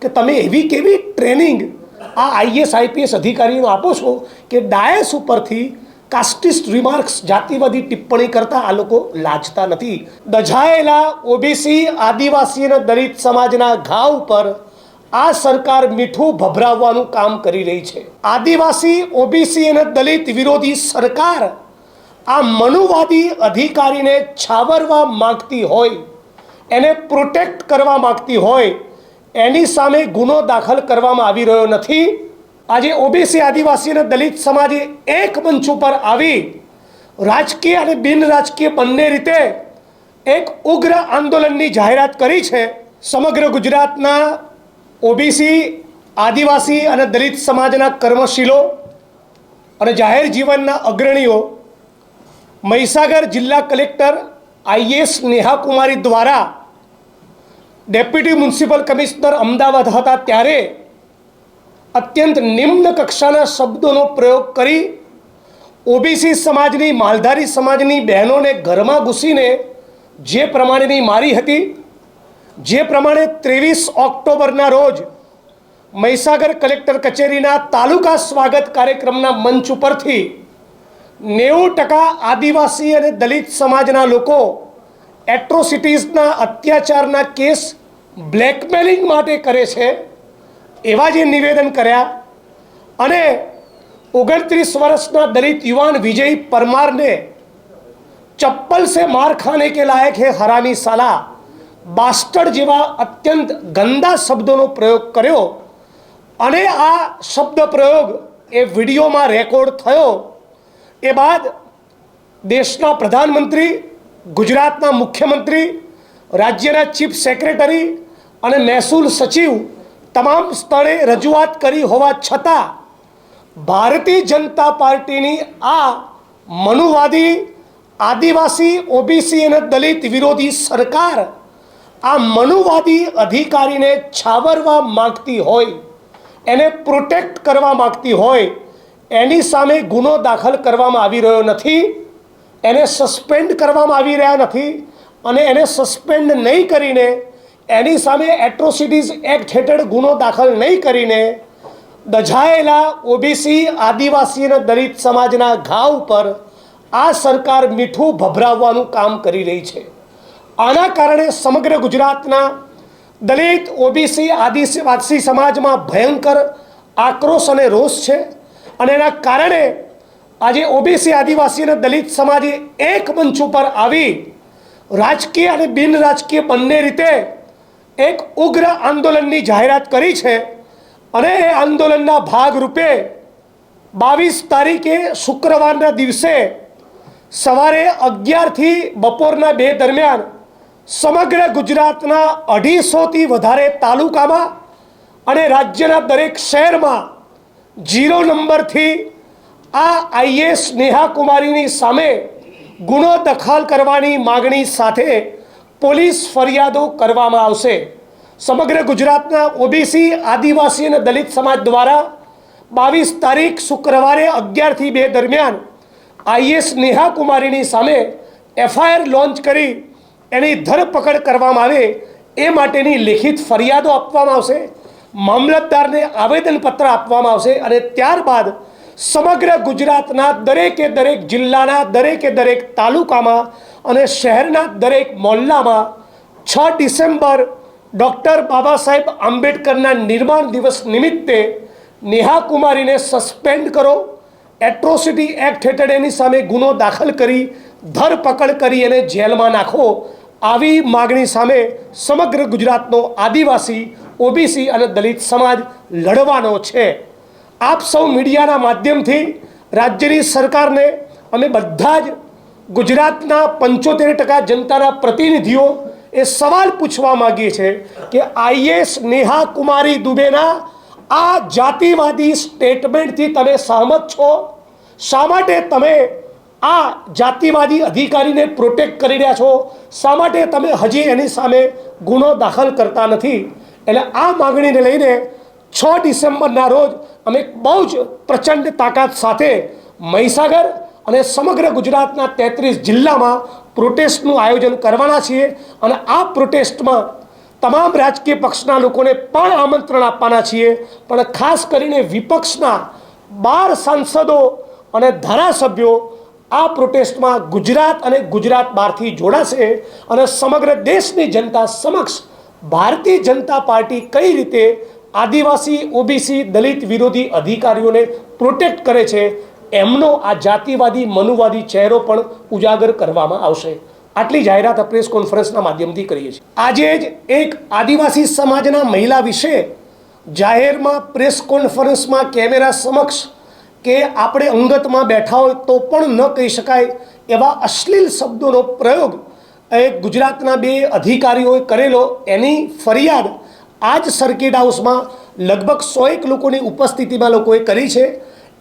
કે તમે એવી કેવી ટ્રેનિંગ આ આઈએસ આઈપીએસ અધિકારીઓને આપો છો કે ડાયસ ઉપરથી કાસ્ટિસ્ટ રિમાર્ક્સ જાતિવાદી ટિપ્પણી કરતા આ લોકો લાજતા નથી। દઝાયેલા ઓબીસી આદિવાસી અને દલિત સમાજના ઘા ઉપર આ સરકાર મીઠું ભભરાવવાનું કામ કરી રહી છે। આદિવાસી ઓબીસી અને દલિત વિરોધી સરકાર આ મનુવાદી અધિકારીને છાવરવા માંગતી હોય, એને પ્રોટેક્ટ કરવા માંગતી હોય, એની સામે ગુનો દાખલ કરવામાં આવી રહ્યો નથી। આજે ઓબીસી આદિવાસી અને દલિત સમાજે એક મંચ ઉપર આવી રાજકીય અને બિન રાજકીય બંને રીતે એક ઉગ્ર આંદોલનની જાહેરાત કરી છે। સમગ્ર ગુજરાતના ઓબીસી આદિવાસી અને દલિત સમાજના કર્મશીલો અને જાહેર જીવનના અગ્રણીઓ મહીસાગર જિલ્લા કલેક્ટર આઈએસ નેહા કુમારી દ્વારા ડેપ્યુટી મ્યુનિસિપલ કમિશનર અમદાવાદ હતા ત્યારે અત્યંત નિમ્ન કક્ષાના શબ્દોનો પ્રયોગ કરી ઓબીસી સમાજની માલધારી સમાજની બહેનોને ઘરમાં ઘૂસીને જે પ્રમાણેની મારી હતી, જે પ્રમાણે 23 ઓક્ટોબરના રોજ મહીસાગર કલેક્ટર કચેરીના તાલુકા સ્વાગત કાર્યક્રમના મંચ ઉપરથી 90% આદિવાસી અને દલિત સમાજના લોકો એટ્રોસિટીઝના અત્યાચારના કેસ બ્લેકમેલિંગ માટે કરે છે એવા જે નિવેદન કર્યા અને 29 વર્ષના દલિત યુવાન વિજય પરમારને ચપ્પલ સે માર ખાને કે લાયક હે હરામી સાલા બાસ્ટર્ડ જેવા અત્યંત ગંદા શબ્દોનો પ્રયોગ કર્યો અને આ શબ્દ પ્રયોગ એ વિડીયોમાં રેકોર્ડ થયો। એ બાદ દેશના પ્રધાનમંત્રી, ગુજરાતના મુખ્યમંત્રી, રાજ્યના ચીફ સેક્રેટરી અને મહેસૂલ સચિવ તમામ સ્થળે રજૂઆત કરી હોવા છતાં ભારતીય જનતા પાર્ટીની આ મનુવાદી આદિવાસી ઓબીસી અને દલિત વિરોધી સરકાર આ મનુવાદી અધિકારીને છાવરવા માંગતી હોય, એને પ્રોટેક્ટ કરવા માંગતી હોય, એની સામે ગુનો દાખલ કરવામાં આવી રહ્યો નથી, એને સસ્પેન્ડ કરવામાં આવી રહ્યા નથી અને એને સસ્પેન્ડ નહીં કરીને એની સામે એટ્રોસિટીઝ એક્ટ હેઠળ ગુનો દાખલ નહીં કરીને દઝાયેલા ઓબીસી આદિવાસી અને દલિત સમાજના ઘા ઉપર આ સરકાર મીઠું ભભરાવવાનું કામ કરી રહી છે। આના કારણે સમગ્ર ગુજરાતના દલિત ઓબીસી આદિવાસી સમાજમાં ભયંકર આક્રોશ અને રોષ છે અને એના કારણે આજે ઓબીસી આદિવાસી અને દલિત સમાજે એક મંચ ઉપર આવી રાજકીય અને બિન રાજકીય બંને રીતે એક ઉગ્ર આંદોલનની જાહેરાત કરી છે અને એ આંદોલનના ભાગરૂપે 22 તારીખે શુક્રવારના દિવસે સવારે 11થી બપોરના 2 દરમિયાન સમગ્ર ગુજરાતના 250થી વધારે તાલુકામાં અને રાજ્યના દરેક શહેરમાં 0 નંબરથી આ આઈએસ નેહા કુમારીની સામે ગુનો દાખલ કરવાની માગણી સાથે પોલીસ ફરિયાદો કરવામાં આવશે। સમગ્ર ગુજરાતના ઓબીસી આદિવાસી અને દલિત સમાજ દ્વારા 22 તારીખ શુક્રવારે 11થી 2 દરમિયાન આઈએસ નેહા કુમારીની સામે એફઆઈઆર લોન્ચ કરી એની ધરપકડ કરવામાં આવે એ માટેની લેખિત ફરિયાદો આપવામાં આવશે, મામલતદારને આવેદનપત્ર આપવામાં આવશે અને ત્યારબાદ સમગ્ર ગુજરાતના દરેકે દરેક જિલ્લાના દરેકે દરેક તાલુકામાં અને શહેરના દરેક મોહલ્લામાં 6 ડિસેમ્બર ડૉક્ટર બાબા સાહેબ આંબેડકરના નિર્માણ દિવસ નિમિત્તે નેહા કુમારીને સસ્પેન્ડ કરો, એટ્રોસિટી એક્ટ હેઠળ એની સામે ગુનો દાખલ કરી ધરપકડ કરી એને જેલમાં નાખો, આવી માગણી સામે સમગ્ર ગુજરાતનો આદિવાસી ઓબીસી અને દલિત સમાજ લડવાનો છે। આપ સૌ મીડિયાના માધ્યમથી રાજ્યની સરકારને અમે બધા જ ગુજરાતના 75% જનતાના પ્રતિનિધિઓ એ સવાલ પૂછવા માગીએ છીએ કે આઈએસ નેહા કુમારી દુબેના આ જાતિવાદી સ્ટેટમેન્ટથી તમે સહમત છો? શા માટે તમે આ જાતિવાદી અધિકારીને પ્રોટેક્ટ કરી રહ્યા છો? શા માટે તમે હજી એની સામે ગુનો દાખલ કરતા નથી? એટલે આ માગણીને લઈને 6 ડિસેમ્બરના રોજ અમે બહુ જ પ્રચંડ તાકાત સાથે મહીસાગર અને સમગ્ર ગુજરાતના 33 જિલ્લામાં પ્રોટેસ્ટનું આયોજન કરવાના છીએ અને આ પ્રોટેસ્ટમાં તમામ રાજકીય પક્ષના લોકોને પણ આમંત્રણ આપવાના છીએ, પણ ખાસ કરીને વિપક્ષના 12 સાંસદો અને ધારાસભ્યો આ પ્રોટેસ્ટમાં ગુજરાત અને ગુજરાત બહારથી જોડાશે અને સમગ્ર દેશની જનતા સમક્ષ ભારતીય જનતા પાર્ટી કઈ રીતે આદિવાસી, ઓબીસી, દલિત વિરોધી અધિકારીઓને પ્રોટેક્ટ કરે છે એમનો આ જાતિવાદી, મનુવાદી ચહેરો પણ ઉજાગર કરવામાં આવશે. આટલી જાહેરાત પ્રેસ કોન્ફરન્સના માધ્યમથી કરીએ છીએ. આજે જ એક આદિવાસી સમાજના મહિલા વિશે જાહેરમાં પ્રેસ કોન્ફરન્સમાં કેમેરા સમક્ષ કે આપણે અંગતમાં બેઠા હોય તો પણ ન કહી શકાય એવા અશ્લીલ શબ્દોનો પ્રયોગ ગુજરાતના 2 અધિકારીઓએ કરેલો, એની ફરિયાદ આ જ સર્કિટ હાઉસમાં લગભગ 101 લોકોની ઉપસ્થિતિમાં લોકોએ કરી છે.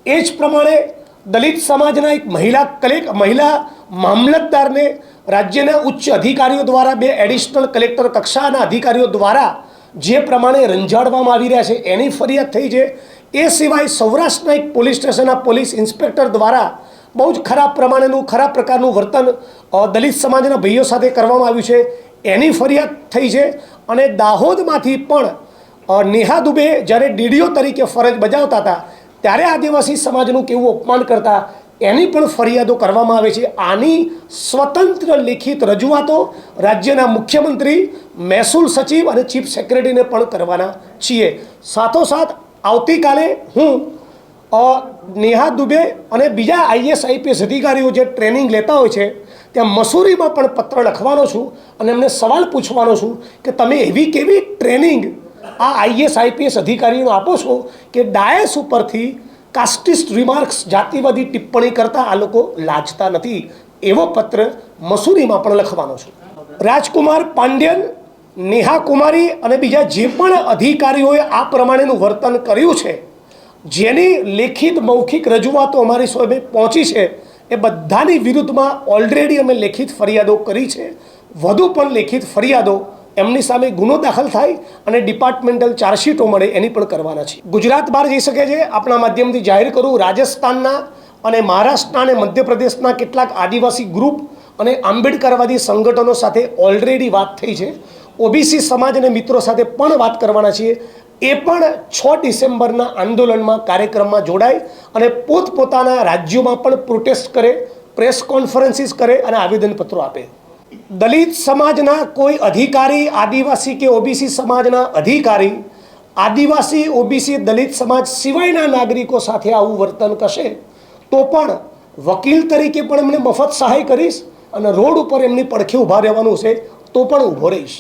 એ જ પ્રમાણે દલિત સમાજના એક મહિલા મામલતદારને રાજ્યના ઉચ્ચ અધિકારીઓ દ્વારા 2 એડિશનલ કલેક્ટર કક્ષાના અધિકારીઓ દ્વારા જે પ્રમાણે રંજાડવામાં આવી રહ્યા છે એની ફરિયાદ થઈ છે. એ સિવાય સૌરાષ્ટ્રના એક પોલીસ સ્ટેશનના પોલીસ ઇન્સ્પેક્ટર દ્વારા બહુ જ ખરાબ પ્રકારનું વર્તન દલિત સમાજના ભાઈઓ સાથે કરવામાં આવ્યું છે એની ફરિયાદ થઈ છે. અને દાહોદમાંથી પણ નેહા દુબે જ્યારે ડીડીઓ તરીકે ફરજ બજાવતા હતા ત્યારે આદિવાસી સમાજનું કેવું અપમાન કરતા એની પણ ફરિયાદો કરવામાં આવે છે. આની સ્વતંત્ર લિખિત રજૂઆતો રાજ્યના મુખ્યમંત્રી, મહેસૂલ સચિવ અને ચીફ સેક્રેટરીને પણ કરવાના છીએ. સાથોસાથ આવતીકાલે હું નેહા દુબે અને બીજા આઈએસ આઈપીએસ અધિકારીઓ જે ટ્રેનિંગ લેતા હોય છે ત્યાં મસૂરીમાં પણ પત્ર લખવાનો છું અને એમને સવાલ પૂછવાનો છું કે તમે એવી કેવી ટ્રેનિંગ આ આઈએસ આઈપીએસ અધિકારીઓને આપો છો કે ડાયસ ઉપરથી કાસ્ટિસ્ટ રિમાર્ક્સ, જાતિવાદી ટિપ્પણી કરતા આ લોકો લાજતા નથી. એવો પત્ર મસૂરીમાં પણ લખવાનો છું. રાજકુમાર પાંડ્યન, નેહા કુમારી અને બીજા જે પણ અધિકારીઓએ આ પ્રમાણેનું વર્તન કર્યું છે, જેની લેખિત મૌખિક રજૂઆતો અમારી સામે પહોંચી છે, એ બધાની વિરુદ્ધમાં ઓલરેડી અમે લેખિત ફરિયાદો કરી છે. વધુ પણ લેખિત ફરિયાદો એમની સામે ગુનો દાખલ થાય અને ડિપાર્ટમેન્ટલ ચાર્જશીટો મળે એની પણ કરવાના છે. ગુજરાત બહાર જઈ શકે છે. આપણા માધ્યમથી જાહેર કરું, રાજસ્થાનના અને મહારાષ્ટ્રના અને મધ્યપ્રદેશના કેટલાક આદિવાસી ગ્રુપ અને આંબેડકરવાદી સંગઠનો સાથે ઓલરેડી વાત થઈ છે. ઓબીસી સમાજ અને મિત્રો સાથે પણ વાત કરવાના છીએ. એ પણ 6 ડિસેમ્બરના આંદોલનમાં, કાર્યક્રમમાં જોડાય અને પોતપોતાના રાજ્યોમાં પણ પ્રોટેસ્ટ કરે, પ્રેસ કોન્ફરન્સીસ કરે અને આવેદનપત્રો આપે. દલિત સમાજના કોઈ અધિકારી, આદિવાસી કે ઓબીસી સમાજના અધિકારી આદિવાસી, ઓબીસી, દલિત સમાજ સિવાયના નાગરિકો સાથે આવું વર્તન કરશે તો પણ વકીલ તરીકે પણ એમને મફત સહાય કરીશ અને રોડ ઉપર એમની પડખે ઊભા રહેવાનું છે તો પણ ઊભો રહીશ.